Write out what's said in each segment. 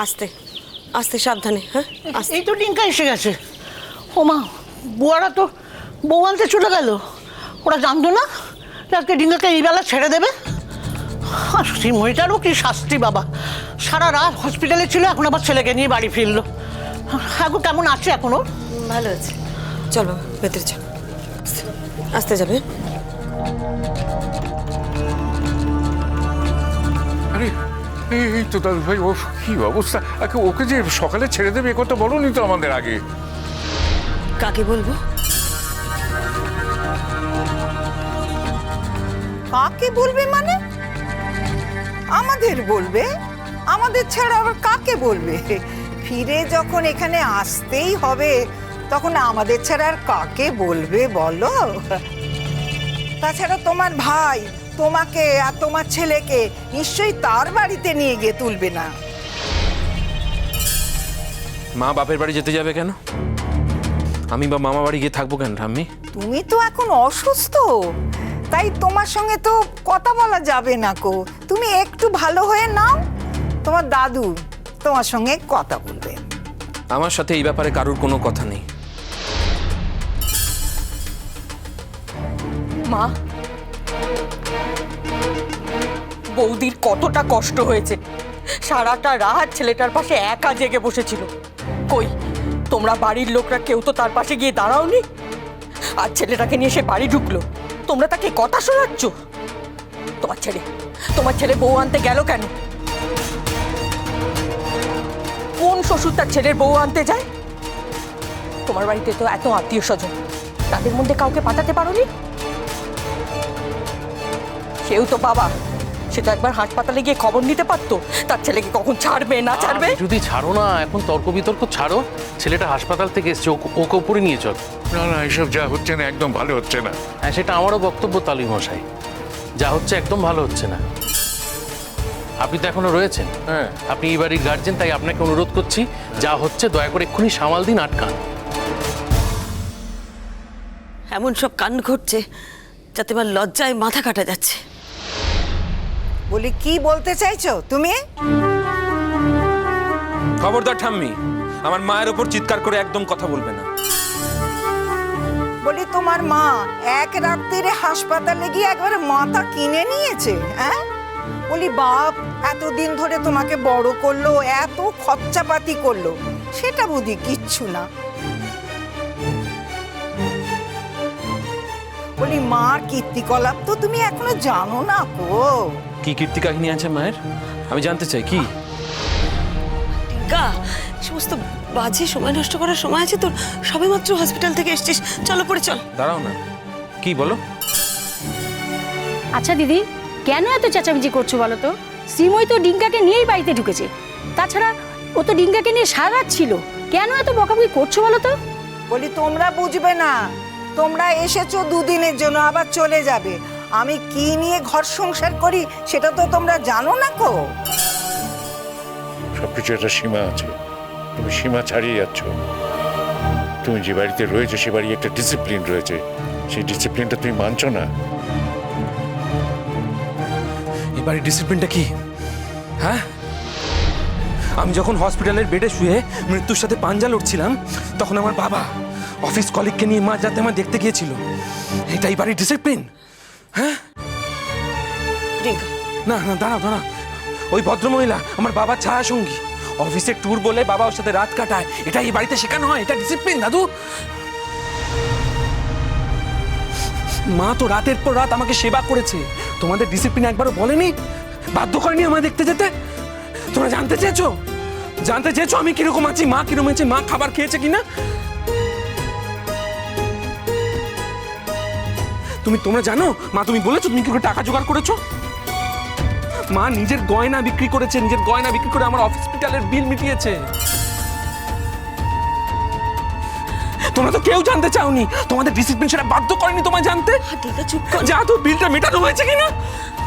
আস্তে আস্তে, সাবধানে। হ্যাঁ, এই তো ডিঙ্কা এসে গেছে। ও মা, বুয়ারা তো বউ আনতে চলে গেল। ওরা জানতো না যে আজকে ডিঙ্কাকে এই বেলা ছেড়ে দেবে। আর সেই মহিলারও কি শাস্তি বাবা, সারা রাত হসপিটালে ছিল, এখন আবার ছেলেকে নিয়ে বাড়ি ফিরলো। এখন কেমন আছে এখনো? ভালো আছে। চল বাবা, ভেতরে চল। আস্তে যাবে। আরে এই তো দাদু ভাই, ও কি অবস্থা! ওকে যে সকালে ছেড়ে দেবে এ কথা বলোনি তো আমাদের আগে। কাকে বলবো? কাকে বলবে মানে? আমাদের বলবে। আমাদের ছাড়া আবার কাকে বলবে? ফিরে যখন এখানে আসতেই হবে তখন আমাদের ছাড়া আর কাকে বলবে বলো? তাছাড়া তোমার ভাই তোমাকে আর তোমার ছেলেকে নিশ্চয়ই তার বাড়িতে নিয়ে গিয়ে তুলবে না। মা বাপের বাড়ি যেতে যাবে কেন? আমি বা মামা বাড়ি গিয়ে থাকবো কেন ঠাম্মি? তুমি তো এখন অসুস্থ, তাই তোমার সঙ্গে তো কথা বলা যাবে না কো। তুমি একটু ভালো হয়ে নাও, তোমার দাদু তোমার সঙ্গে কথা বলবে। আমার সাথে এই ব্যাপারে কারোর কোনো কথা নেই। মা, বৌদির কতটা কষ্ট হয়েছে। সারাটা রাত ছেলেটার পাশে একা জেগে বসেছিল। কই, তোমরা বাড়ির লোকরা কেউ তো তার পাশে গিয়ে দাঁড়াওনি। আর ছেলেটাকে নিয়ে সে বাড়ি ঢুকলো, তোমরা তাকে কথা শোনাচ্ছ? তোমার ছেলে বউ আনতে গেল কেন? কোন শ্বশুর তার ছেলের বউ আনতে যায়? তোমার বাড়িতে তো এত আত্মীয় স্বজন, তাদের মধ্যে কাউকে পাঠাতে পারোনি? সেও তো বাবা, সে তো একবার হাসপাতালে গিয়ে খবর নিতে পারতো তার ছেলেকে কখন ছাড়বে না ছাড়বে। যদি ছাড়ো না, এখন তর্ক বিতর্ক ছাড়ো। ছেলেটা হাসপাতাল থেকে এসছে, ওকে উপরে নিয়ে চল। না না, এসব যা হচ্ছে না একদম ভালো হচ্ছে না। হ্যাঁ, সেটা আমারও বক্তব্য তালুই মশাই। যা হচ্ছে একদম ভালো হচ্ছে না। আপনি তো এখনো রয়েছেন। হ্যাঁ, আপনি এই বাড়ির গার্জেন, তাই আপনাকে অনুরোধ করছি, যা হচ্ছে দয়া করে এক্ষুনি সামাল দিন, আটকান। এমন সব কাণ্ড ঘটছে যাতে আমার লজ্জায় মাথা কাটা যাচ্ছে। বলি, কি বলতে চাইছো তুমি? খবরদার ঠাম্মি, আমার মায়ের ওপর চিৎকার করে একদম কথা বলবে না। বলি, তোমার মা এক রাত্রিরে হাসপাতালে গিয়ে একবারে মাথা কিনে নিয়েছে। হ্যাঁ, বলি বাপ এতদিন ধরে তোমাকে বড় করলো, এত খরচাপাতি করলো, সেটা বুঝি কিচ্ছু না। বলি, মার কীর্তিকলাপ তো তুমি এখনো জানো না গো। কি কীর্তি কাহিনী আছে মায়ের? আমি জানতে চাই কি। টিঙ্কা, সমস্ত বাজে সময় নষ্ট করার সময় আছে তোর? সবেমাত্র হসপিটাল থেকে এসেছিস, চলো পরে চল। দাঁড়াও না, কি বলো? আচ্ছা দিদি, কেন এত চেঁচামেচি করছো বলো তো? শ্রীময়ী তো ডিঙ্কাকে নিয়েই বাড়িতে ঢুকেছে। তাছাড়া ও তো ডিঙ্কাকে নিয়ে সারা রাত ছিল। কেন এত বকাবকি করছো বলো তো? বলি, তোমরা বুঝবে না, তোমরা এসেছো দুদিনের জন্য, আবার চলে যাবে। আমি কি নিয়ে ঘর সংসার করি সেটা তো তোমরা জানো না কো। সবকিছু একটা সীমা আছে, তুমি সীমা ছাড়িয়ে যাচ্ছ। তুমি যে বাড়িতে রয়েছে সে বাড়ি একটা ডিসিপ্লিন রয়েছে, সেই ডিসিপ্লিনটা তুমি মানছো না। এবারে ডিসিপ্লিনটা কি? হ্যাঁ, আমি যখন হসপিটালের বেডে শুয়ে মৃত্যুর সাথে পাঞ্জা লড়ছিলাম, তখন আমার বাবা অফিস কলিগকে নিয়ে মাঝ রাতে আমার দেখতে গিয়েছিল। এটাই বাড়ির ডিসিপ্লিন? হ্যাঁ, টিঙ্কা, না না, দাঁড়াও দাঁড়াও। ওই ভদ্রমহিলা আমার বাবার ছায়া সঙ্গী। অফিসের ট্যুর বলে বাবা ওর সাথে রাত কাটায়, এটা এই বাড়িতে শেখানো হয়? এটা ডিসিপ্লিন দাদু? মা তো রাতের পর রাত আমাকে সেবা করেছে, তোমাদের ডিসিপ্লিন একবারও বলেনি, বাধ্য করেনি আমায় দেখতে যেতে? তোমরা জানতে চেয়েছো আমি কিরকম আছি, মা কিরকম আছে, মা খাবার খেয়েছে কিনা? তোমরা জানো মা, তুমি বলেছো তুমি কি করে টাকা জোগাড় করেছো? মা নিজের গয়না বিক্রি করেছে, নিজের গয়না বিক্রি করে আমার হসপিটালের বিল মিটিয়েছে। তোমরা তো কেউ জানতে চাওনি, তোমাদের ডিসিপ্লিন সেটা বাধ্য করেনি তোমায় জানতে। টিঙ্কা চুপ কর। যা তো, বিলটা মেটানো হয়েছে কিনা?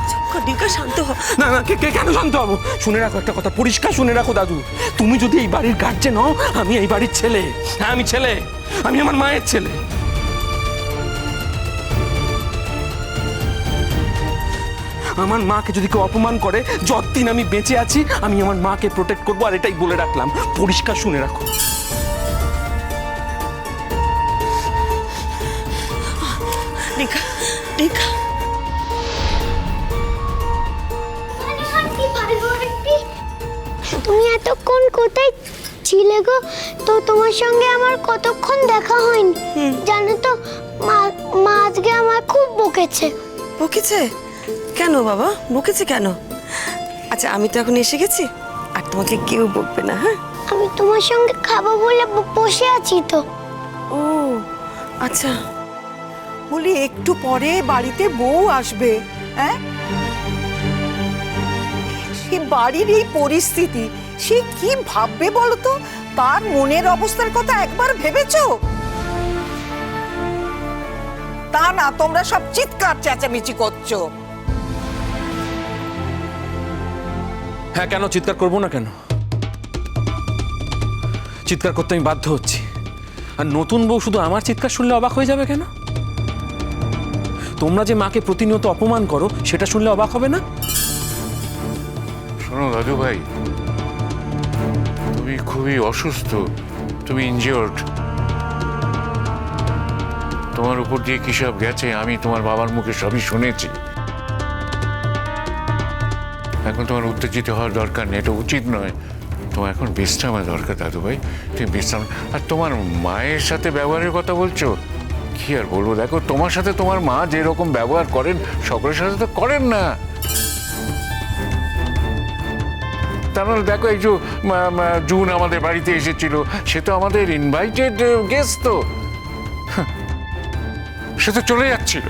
চুপ কর টিঙ্কা, শান্ত হ। না না, কেন শান্ত হবো? শুনে রাখো একটা কথা, পরিষ্কার শুনে রাখো দাদু, তুমি যদি এই বাড়ির গার্জেন হও, আমি এই বাড়ির ছেলে। হ্যাঁ, আমি ছেলে, আমি আমার মায়ের ছেলে। আমার মাকে যদি কেউ অপমান করে, যতদিন আমি বেঁচে আছি আমি আমার মাকে প্রোটেক্ট করবো, আর এটাই বলে রাখলাম, পরিষ্কার শুনে রাখো। ডিঙ্কা, ডিঙ্কা, তুমি এতক্ষণ কোথায় ছিলে গো? তো তোমার সঙ্গে আমার কতক্ষণ দেখা হয়নি। জানো তো মা আজকে আমার খুব বকেছে। বকেছে কেন বাবা? বকেছে কেন? আচ্ছা, আমি তো এখন এসে গেছি, আর তোমাকে কেউ বকবে না। হ্যাঁ, আমি তোমার সঙ্গে খাবো বলে বসে আছি তো। ও আচ্ছা। বলি একটু পরে বাড়িতে বউ আসবে, হ্যাঁ? সে বাড়ির এই পরিস্থিতি, সে কি ভাববে বলো তো? তার মনের অবস্থার কথা একবার ভেবেছো? তা না, তোমরা সব চিৎকার চেঁচামেচি করছো। হ্যাঁ, কেন চিৎকার করবো না? কেন চিৎকার করতে আমি বাধ্য হচ্ছি। আর নতুন বউ শুধু আমার চিৎকার শুনলে অবাক হয়ে যাবে কেন? তোমরা যে মাকে প্রতিনিয়ত অপমান করো সেটা শুনলে অবাক হবে না? শোনো দাদু ভাই, তুমি খুবই অসুস্থ, তুমি ইনজিওর্ড। তোমার উপর দিয়ে কি সব গেছে আমি তোমার বাবার মুখে সবই শুনেছি। এখন তোমার উত্তেজিত হওয়ার দরকার নেই, এটা উচিত নয়। তোমার এখন বিশ্রামের দরকার দাদু ভাই, তুমি বিশ্রাম। আর তোমার মায়ের সাথে ব্যবহারের কথা বলছো, কি আর বলবো, দেখো তোমার সাথে তোমার মা যেরকম ব্যবহার করেন সকলের সাথে তো করেন না। তাহলে দেখো, এই যে জুন আমাদের বাড়িতে এসেছিল, সে তো আমাদের ইনভাইটেড গেস্ট, তো সে তো চলে যাচ্ছিল।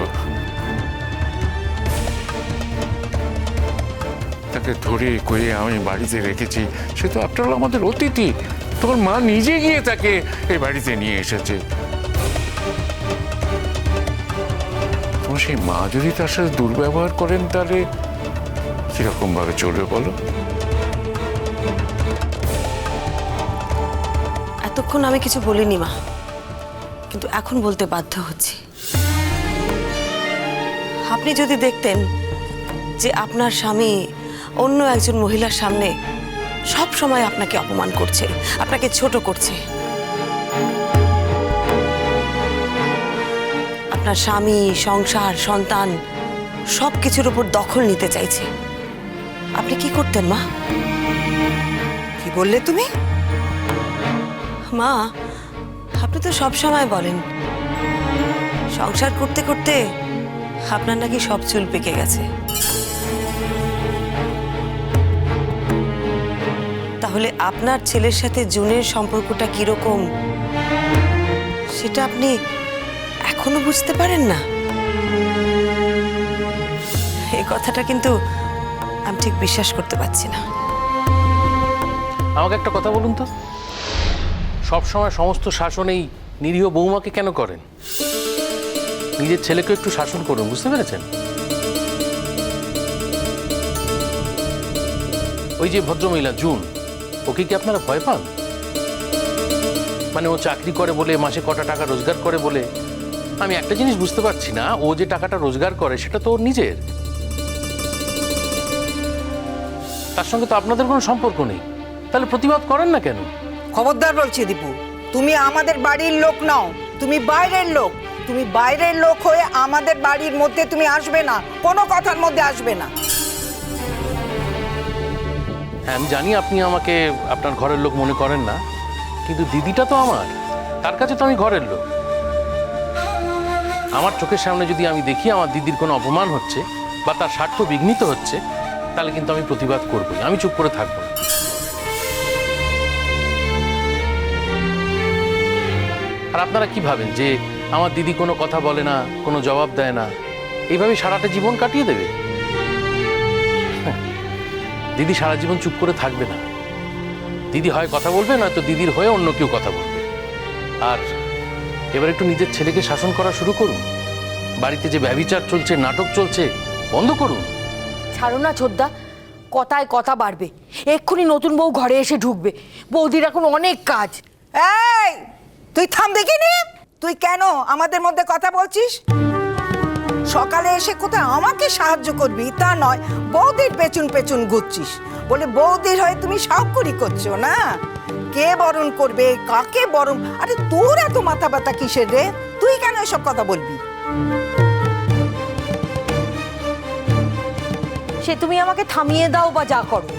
তাকে ধরে কয়ে আমি বাড়িতে রেখেছি, সে তো আফটার অল আমাদের অতিথি। তোমার মা নিজে গিয়ে তাকে এই বাড়িতে নিয়ে এসেছে। তোমার সেই মা যদি তার সাথে দুর্ব্যবহার করেন, তাহলে কিরকম ভাবে চলবে বলো? এতক্ষণ আমি কিছু বলিনি মা, কিন্তু এখন বলতে বাধ্য হচ্ছি। আপনি যদি দেখতেন যে আপনার স্বামী অন্য একজন মহিলার সামনে সব সময় আপনাকে অপমান করছে, আপনাকে ছোট করছে, আপনার স্বামী, সংসার, সন্তান সব কিছুর উপর দখল নিতে চাইছে, আপনি কি করতেন মা? কি বললে তুমি? মা, আপনি তো সব সময় বলেন সংসার করতে করতে আপনার নাকি সব চুল পেকে গেছে। তাহলে আপনার ছেলের সাথে জুনের সম্পর্কটা কিরকম সেটা আপনি এখনো বুঝতে পারেন না? এই কথাটা কিন্তু আমি ঠিক বিশ্বাস করতে পারছি না। আমাকে একটা কথা বলুন তো, সব সময় সমস্ত শাসন এই নিরীহ বৌমাকে কেন করেন? নিজের ছেলেকে একটু শাসন করুন, বুঝতে পেরেছেন? ওই যে ভদ্রমহিলা জুন, ওকে কি আপনারা ভয় পান? মানে ও চাকরি করে বলে, মাসে কটা টাকা রোজগার করে বলে, আমি একটা জিনিস বুঝতে পারছি না, ও যে টাকাটা রোজগার করে সেটা তো ওর নিজের, তার সঙ্গে তো আপনাদের কোনো সম্পর্ক নেই, তাহলে প্রতিবাদ করেন না কেন? খবরদার বলছি দীপু, তুমি আমাদের বাড়ির লোক নও, তুমি বাইরের লোক। তুমি বাইরের লোক হয়ে আমাদের বাড়ির মধ্যে তুমি আসবে না, কোনো কথার মধ্যে আসবে না। হ্যাঁ, আমি জানি আপনি আমাকে আপনার ঘরের লোক মনে করেন না, কিন্তু দিদিটা তো আমার, তার কাছে তো আমি ঘরের লোক। আমার চোখের সামনে যদি আমি দেখি আমার দিদির কোনো অপমান হচ্ছে বা তার স্বার্থ বিঘ্নিত হচ্ছে, তাহলে কিন্তু আমি প্রতিবাদ করবই, আমি চুপ করে থাকবো না। আর আপনারা কি ভাবেন যে আমার দিদি কোনো কথা বলে না, কোনো জবাব দেয় না, এইভাবে সারাটা জীবন কাটিয়ে দেবে? দিদি সারা জীবন চুপ করে থাকবে না। দিদি হয় কথা বলবে, নয়তো দিদির হয়ে অন্য কেউ কথা বলবে। আর এবার একটু নিজের ছেলেকে শাসন করা শুরু করুন। বাড়িতে যে ব্যভিচার চলছে, নাটক চলছে, বন্ধ করুন। ছাড়ো না ছোদ্দা, কথায় কথা বাড়বে। এক্ষুনি নতুন বউ ঘরে এসে ঢুকবে, বৌদির এখন অনেক কাজ। এই তুই থাম দেখিনি, তুই কেন আমাদের মধ্যে কথা বলছিস? সকালে এসে কোথায় আমাকে সাহায্য করবি তা নয়, বৌদির পেছন পেছন ঘুরছিস বলে বৌদির হয়ে তুমি সাউকুরি করছো না। কে বরণ করবে, কাকে বরণ, আরে তোর এত মাথা ব্যথা কিসের রে? তুই কেন এসব কথা বলবি? সে তুমি আমাকে থামিয়ে দাও বা যা করো,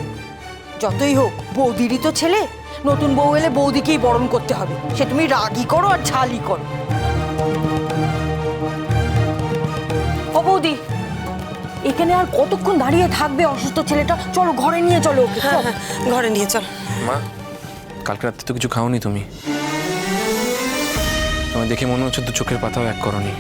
যতই হোক বৌদিরই তো ছেলে। নতুন বউ এলে বৌদিকেই বরণ করতে হবে, সে তুমি রাগই করো আর ঝালই করো। ও বৌদি, এখানে আর কতক্ষণ দাঁড়িয়ে থাকবে অসুস্থ ছেলেটা? চলো ঘরে নিয়ে চলো ওকে। হ্যাঁ হ্যাঁ, ঘরে নিয়ে চল। মা, কালকে রাত্রে তো কিছু খাওনি তুমি। তোমার দেখে মনে হচ্ছে তো চোখের পাতাও এক করনি।